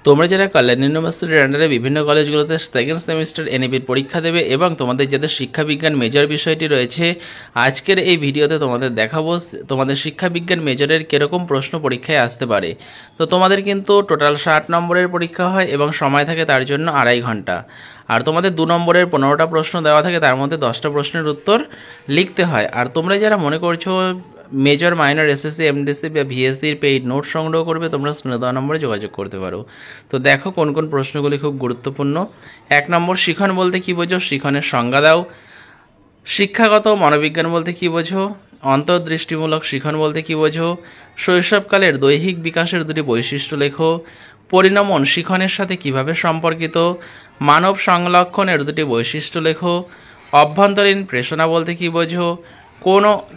তোমরা যারা কল্যাণ ইউনিভার্সিটির আন্ডারে বিভিন্ন কলেজগুলোতে সেকেন্ড সেমিস্টার এনইপির পরীক্ষা দেবে এবং তোমাদের যাদের শিক্ষাবিজ্ঞান মেজর বিষয়টি রয়েছে, আজকের এই ভিডিওতে তোমাদের দেখাবো তোমাদের শিক্ষাবিজ্ঞান মেজরের কীরকম প্রশ্ন পরীক্ষায় আসতে পারে। তো তোমাদের কিন্তু টোটাল 60 নম্বরের পরীক্ষা হয় এবং সময় থাকে তার জন্য 2.5 ঘন্টা। আর তোমাদের 2 নম্বরের 15টা প্রশ্ন দেওয়া থাকে, তার মধ্যে 10টা প্রশ্নের উত্তর লিখতে হয়। আর তোমরা যারা মনে করছো মেজর মাইনর এসএসসি এমডিসি বা ভিএসসির পেইড নোট সংগ্রহ করবে, তোমরা স্ক্রিনে দেওয়া নম্বরে যোগাযোগ করতে পারো। তো দেখো কোন কোন প্রশ্নগুলি খুব গুরুত্বপূর্ণ। 1 নম্বর, শিখন বলতে কী বোঝো? শিখনের সংজ্ঞা দাও। শিক্ষাগত মনোবিজ্ঞান বলতে কী বোঝো? অন্তর্দৃষ্টিমূলক শিখন বলতে কী বোঝো? শৈশবকালের দৈহিক বিকাশের দুটি বৈশিষ্ট্য লেখো। পরিণমন শিখনের সাথে কিভাবে সম্পর্কিত? মানব সংলক্ষণের দুটি বৈশিষ্ট্য লেখো। অভ্যন্তরীণ প্রেষণা বলতে কী বোঝো?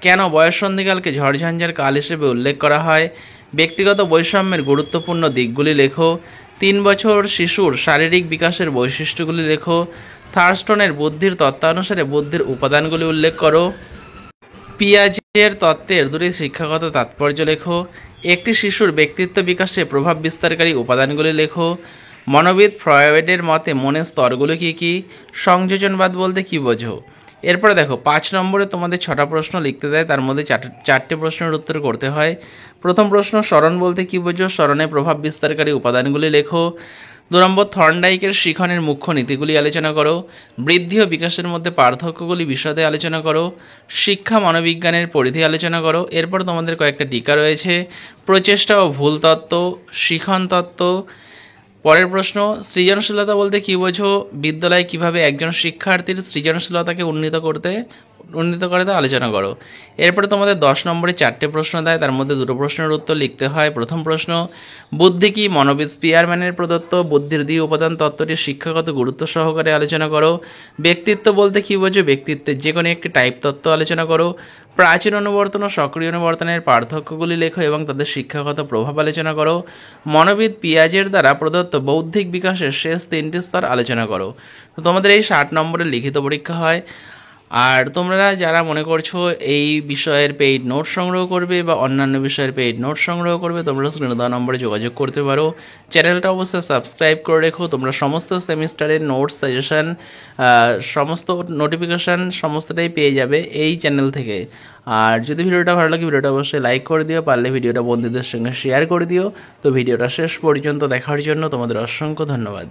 কেন বয়ঃসন্ধিকালকে ঝড়ঝঞ্ঝার কাল হিসেবে উল্লেখ করা হয়? ব্যক্তিগত বৈষম্যের গুরুত্বপূর্ণ দিকগুলি লেখো। 3 বছর শিশুর শারীরিক বিকাশের বৈশিষ্ট্যগুলি লেখো। থার্স্টনের বুদ্ধির তত্ত্বানুসারে বুদ্ধির উপাদানগুলি উল্লেখ করো। পিয়াজের তত্ত্বের দুটি শিক্ষাগত তাৎপর্য লেখো। একটি শিশুর ব্যক্তিত্ব বিকাশে প্রভাব বিস্তারকারী উপাদানগুলি লেখো। মনোবিদ ফ্রয়েডের মতে মনের স্তরগুলো কী কী? সংযোজনবাদ বলতে কী বোঝো? এরপরে দেখো 5 নম্বরে তোমাদের 6টা প্রশ্ন লিখতে দেয়, তার মধ্যে 4টে প্রশ্নের উত্তর করতে হয়। প্রথম প্রশ্ন, স্মরণ বলতে কী বোঝো? স্মরণে প্রভাব বিস্তারকারী উপাদানগুলি লেখো। 2 নম্বর, থর্নডাইকের শিখনের মুখ্য নীতিগুলি আলোচনা করো। বৃদ্ধি ও বিকাশের মধ্যে পার্থক্যগুলি বিশদে আলোচনা করো। শিক্ষা মনোবিজ্ঞানের পরিধি আলোচনা করো। এরপর তোমাদের কয়েকটা টিকা রয়েছে। প্রচেষ্টা ও ভুল তত্ত্ব, শিখন তত্ত্ব। পরের প্রশ্ন, সৃজনশীলতা বলতে কী বোঝো? বিদ্যালয়ে কিভাবে একজন শিক্ষার্থীর সৃজনশীলতাকে উন্নীত করে তা আলোচনা করো। এরপরে তোমাদের 10 নম্বরে 4টে প্রশ্ন দেয়, তার মধ্যে 2টো প্রশ্নের উত্তর লিখতে হয়। প্রথম প্রশ্ন, বুদ্ধি কি? মনোবিদ স্পিয়ারম্যানের প্রদত্ত বুদ্ধির দ্বি উপাদান তত্ত্বটির শিক্ষাগত গুরুত্ব সহকারে আলোচনা করো। ব্যক্তিত্ব বলতে কী বোঝো? ব্যক্তিত্বের যে কোনো একটি টাইপ তত্ত্ব আলোচনা করো। প্রাচীন অনুবর্তন ও সক্রিয় অনুবর্তনের পার্থক্যগুলি লেখো এবং তাদের শিক্ষাগত প্রভাব আলোচনা করো। মনোবিদ পিয়াজের দ্বারা প্রদত্ত বৌদ্ধিক বিকাশের শেষ 3টি স্তর আলোচনা করো। তো তোমাদের এই 60 নম্বরের লিখিত পরীক্ষা হয়। আর তোমরা যারা মনে করছো এই বিষয়ের পেইড নোট সংগ্রহ করবে বা অন্যান্য বিষয়ের পেইড নোট সংগ্রহ করবে, তোমরা স্ক্রিনে দেওয়া নম্বরে যোগাযোগ করতে পারো। চ্যানেলটা অবশ্যই সাবস্ক্রাইব করে রেখো। তোমরা সমস্ত সেমিস্টারের নোটস, সাজেশন, সমস্ত নোটিফিকেশান সমস্তটাই পেয়ে যাবে এই চ্যানেল থেকে। আর যদি ভিডিওটা ভালো লাগে, ভিডিওটা অবশ্যই লাইক করে দিও, পারলে ভিডিওটা বন্ধুদের সঙ্গে শেয়ার করে দিও। তো ভিডিওটা শেষ পর্যন্ত দেখার জন্য তোমাদের অসংখ্য ধন্যবাদ।